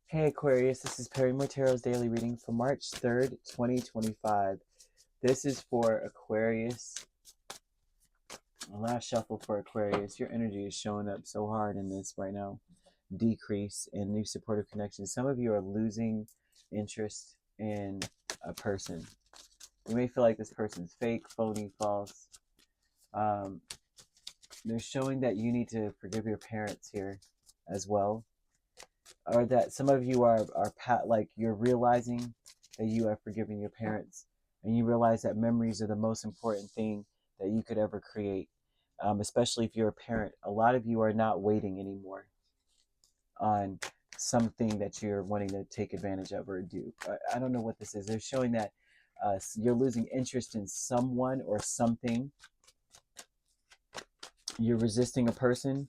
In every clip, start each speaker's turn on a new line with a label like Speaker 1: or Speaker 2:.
Speaker 1: Hey Aquarius, this is Perrymore Tarot's daily reading for March 3rd, 2025. This is for Aquarius. Last shuffle for Aquarius. Your energy is showing up so hard in this right now. Decrease in new supportive connections. Some of you are losing interest in a person. You may feel like this person's fake, phony, false. They're showing that you need to forgive your parents here as well. Or that some of you are like you're realizing that you have forgiven your parents, and you realize that memories are the most important thing that you could ever create, especially if you're a parent. A lot of you are not waiting anymore on something that you're wanting to take advantage of or do. I don't know what this is. They're showing that you're losing interest in someone or something. You're resisting a person.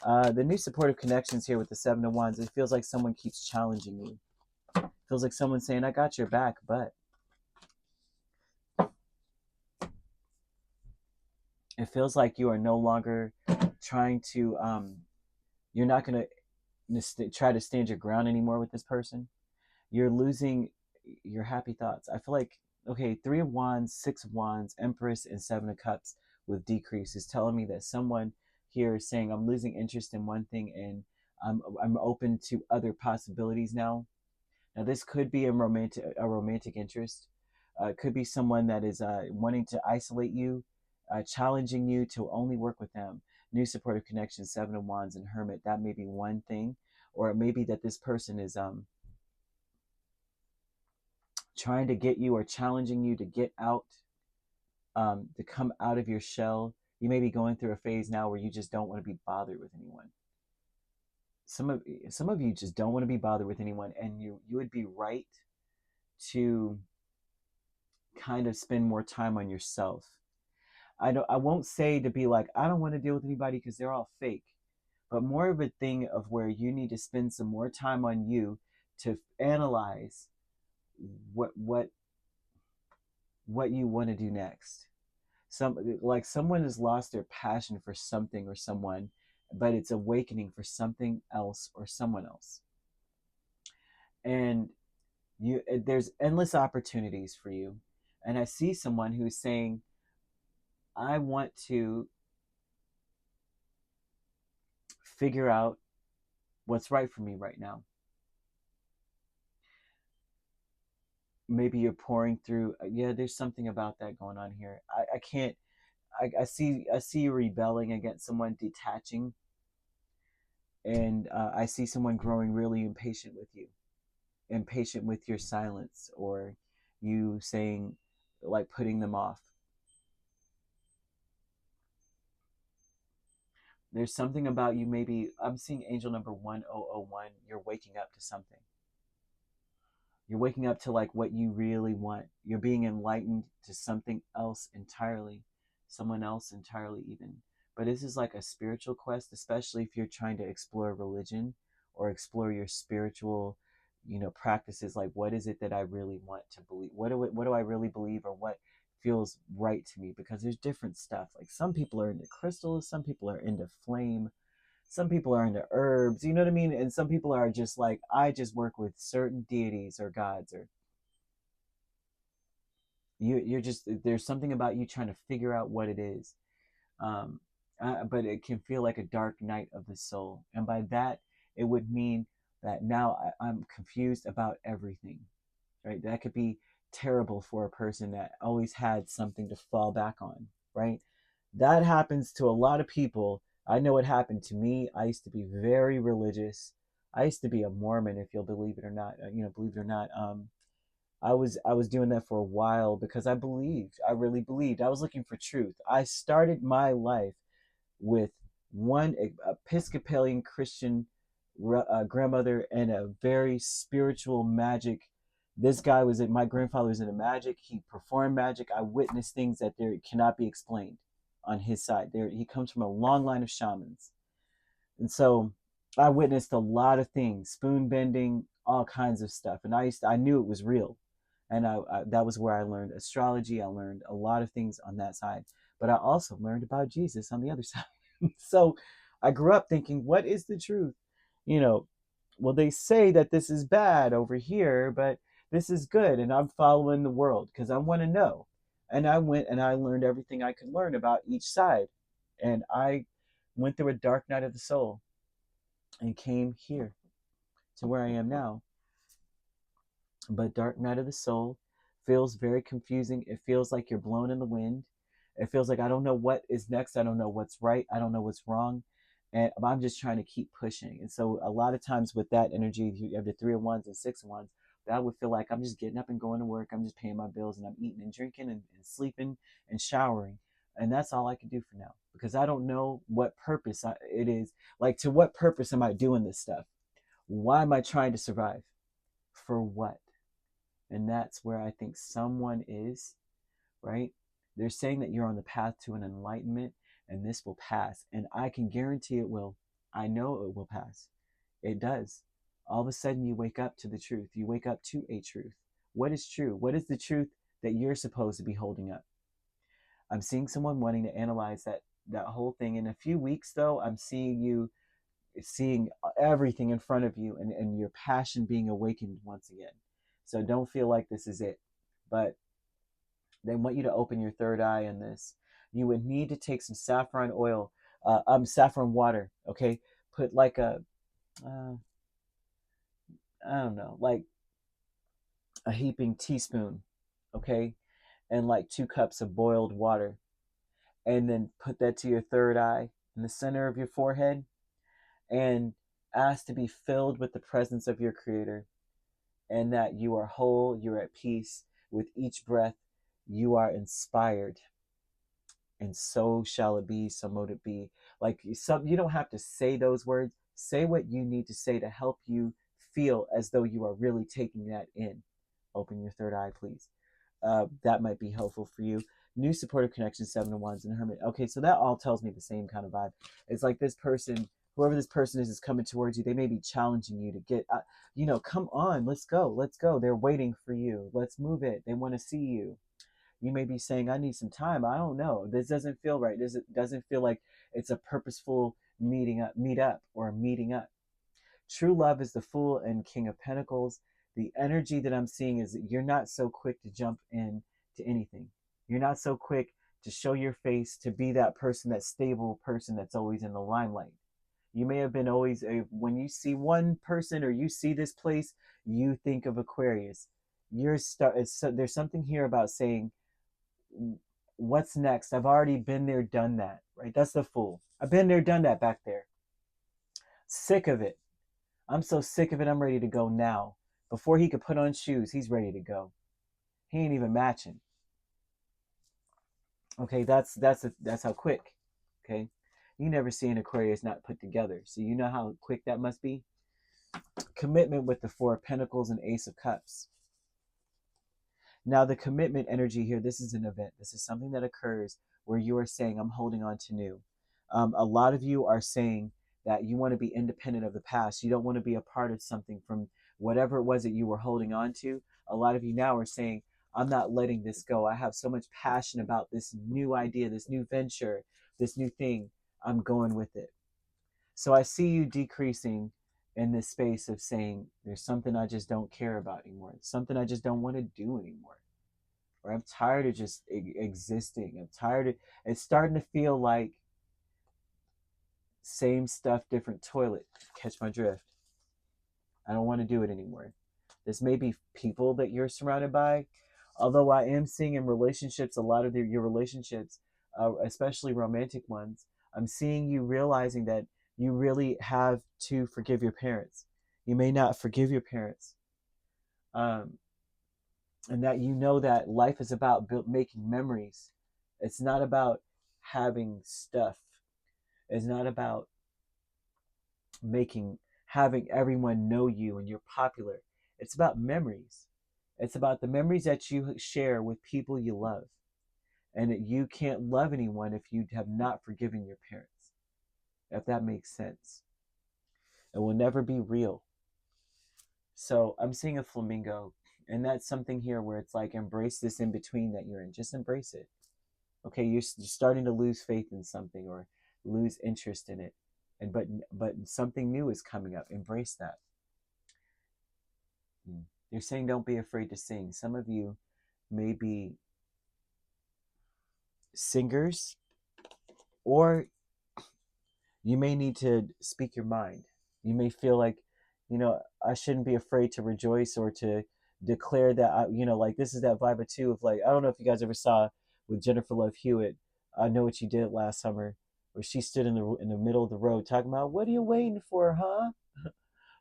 Speaker 1: The new supportive connections here with the Seven of Wands, it feels like someone keeps challenging you. It feels like someone's saying, I got your back, but it feels like you are no longer trying to, you're not going to try to stand your ground anymore with this person. You're losing your happy thoughts. I feel like, okay, Three of Wands, Six of Wands, Empress, and Seven of Cups with decrease is telling me that someone here is saying, I'm losing interest in one thing and I'm open to other possibilities now. Now, this could be a romantic interest. It could be someone that is wanting to isolate you, challenging you to only work with them. New supportive connection, Seven of Wands and Hermit. That may be one thing, or it may be that this person is trying to get you or challenging you to get out, to come out of your shell. You may be going through a phase now where you just don't want to be bothered with anyone. Some of you just don't want to be bothered with anyone, and you would be right to kind of spend more time on yourself. I won't say to be like, I don't want to deal with anybody because they're all fake, but more of a thing of where you need to spend some more time on you to analyze what what what you want to do next. Someone has lost their passion for something or someone, but it's awakening for something else or someone else. And there's endless opportunities for you. And I see someone who's saying, I want to figure out what's right for me right now. Maybe you're pouring through, yeah, there's something about that going on here. I can't, I see you rebelling against someone, detaching, and I see someone growing really impatient with you, impatient with your silence, or you saying, like, putting them off. There's something about you, maybe I'm seeing angel number 1001. You're waking up to something. You're waking up to like what you really want. You're being enlightened to something else entirely, someone else entirely, even. But this is like a spiritual quest, especially if you're trying to explore religion or explore your spiritual, practices. Like, what is it that I really want to believe? What do I really believe, or what feels right to me? Because there's different stuff. Like, some people are into crystals, some people are into flame, some people are into herbs, you know what I mean? And some people are just like, I just work with certain deities or gods, or you're just, there's something about you trying to figure out what it is. Um, but it can feel like a dark night of the soul. And by that, it would mean that now I'm confused about everything, right? That could be terrible for a person that always had something to fall back on, right? That happens to a lot of people. I know it happened to me. I used to be very religious. I used to be a Mormon, if you'll believe it or not. Believe it or not. I was doing that for a while because I believed. I really believed. I was looking for truth. I started my life with one Episcopalian Christian grandmother and a very spiritual magic. This guy was my grandfather was into magic. He performed magic. I witnessed things that there cannot be explained on his side. He comes from a long line of shamans. And so I witnessed a lot of things, spoon bending, all kinds of stuff. And I knew it was real. And that was where I learned astrology. I learned a lot of things on that side. But I also learned about Jesus on the other side. So I grew up thinking, what is the truth? You know, well, they say that this is bad over here, but this is good, and I'm following the world because I want to know. And I went and I learned everything I could learn about each side. And I went through a dark night of the soul and came here to where I am now. But dark night of the soul feels very confusing. It feels like you're blown in the wind. It feels like I don't know what is next. I don't know what's right. I don't know what's wrong. And I'm just trying to keep pushing. And so a lot of times with that energy, you have the 3 of Wands and 6 of Wands, that would feel like I'm just getting up and going to work. I'm just paying my bills and I'm eating and drinking and sleeping and showering. And that's all I can do for now because I don't know what purpose it is. Like, to what purpose am I doing this stuff? Why am I trying to survive? For what? And that's where I think someone is, right? They're saying that you're on the path to an enlightenment and this will pass. And I can guarantee it will. I know it will pass. It does. All of a sudden you wake up to the truth. You wake up to a truth. What is true? What is the truth that you're supposed to be holding up? I'm seeing someone wanting to analyze that whole thing. In a few weeks, though, I'm seeing you seeing everything in front of you and your passion being awakened once again. So don't feel like this is it. But they want you to open your third eye in this. You would need to take some saffron oil, saffron water, okay? Put like I don't know, like a heaping teaspoon, okay? And like 2 cups of boiled water. And then put that to your third eye in the center of your forehead and ask to be filled with the presence of your Creator and that you are whole, you're at peace. With each breath, you are inspired. And so shall it be, so mote it be. Like, you don't have to say those words. Say what you need to say to help you feel as though you are really taking that in. Open your third eye, please. That might be helpful for you. New supportive connection, 7 of Wands and Hermit. Okay, so that all tells me the same kind of vibe. It's like this person, whoever this person is coming towards you. They may be challenging you to get, come on, let's go. They're waiting for you. Let's move it. They want to see you. You may be saying, I need some time. I don't know. This doesn't feel right. This doesn't feel like it's a purposeful meet up. True love is the Fool and King of Pentacles. The energy that I'm seeing is that you're not so quick to jump in to anything. You're not so quick to show your face, to be that person, that stable person that's always in the limelight. You may have been always, when you see one person or you see this place, you think of Aquarius. There's something here about saying, what's next? I've already been there, done that, right? That's the Fool. I've been there, done that back there. Sick of it. I'm so sick of it, I'm ready to go now. Before he could put on shoes, he's ready to go. He ain't even matching. Okay, that's how quick. Okay, you never see an Aquarius not put together, so you know how quick that must be. Commitment with the 4 of Pentacles and Ace of Cups. Now the commitment energy here, this is an event. This is something that occurs where you are saying, I'm holding on to new. A lot of you are saying that you want to be independent of the past. You don't want to be a part of something from whatever it was that you were holding on to. A lot of you now are saying, I'm not letting this go. I have so much passion about this new idea, this new venture, this new thing. I'm going with it. So I see you decreasing in this space of saying, there's something I just don't care about anymore. It's something I just don't want to do anymore. Or I'm tired of just existing. I'm tired of, it's starting to feel like same stuff, different toilet. Catch my drift. I don't want to do it anymore. This may be people that you're surrounded by. Although I am seeing in relationships, a lot of your relationships, especially romantic ones, I'm seeing you realizing that you really have to forgive your parents. You may not forgive your parents. And that you know that life is about making memories. It's not about having stuff. It's not about having everyone know you and you're popular. It's about memories. It's about the memories that you share with people you love. And that you can't love anyone if you have not forgiven your parents. If that makes sense. It will never be real. So I'm seeing a flamingo. And that's something here where it's like, embrace this in between that you're in. Just embrace it. Okay, you're starting to lose faith in something or lose interest in it. But something new is coming up. Embrace that. They're saying don't be afraid to sing. Some of you may be singers, or you may need to speak your mind. You may feel like, I shouldn't be afraid to rejoice or to declare that, like this is that vibe of too of like, I don't know if you guys ever saw with Jennifer Love Hewitt, I Know What You Did last summer, where she stood in the middle of the road talking about, what are you waiting for, huh?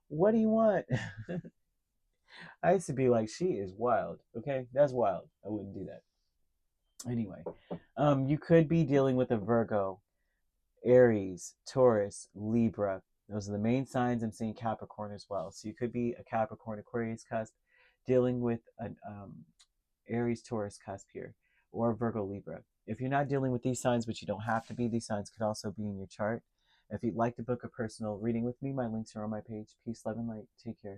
Speaker 1: What do you want? I used to be like, she is wild. Okay, that's wild. I wouldn't do that. Anyway, you could be dealing with a Virgo, Aries, Taurus, Libra. Those are the main signs. I'm seeing Capricorn as well. So you could be a Capricorn, Aquarius cusp, dealing with an Aries, Taurus cusp here, or Virgo, Libra. If you're not dealing with these signs, but you don't have to be, these signs could also be in your chart. If you'd like to book a personal reading with me, my links are on my page. Peace, love, and light. Take care.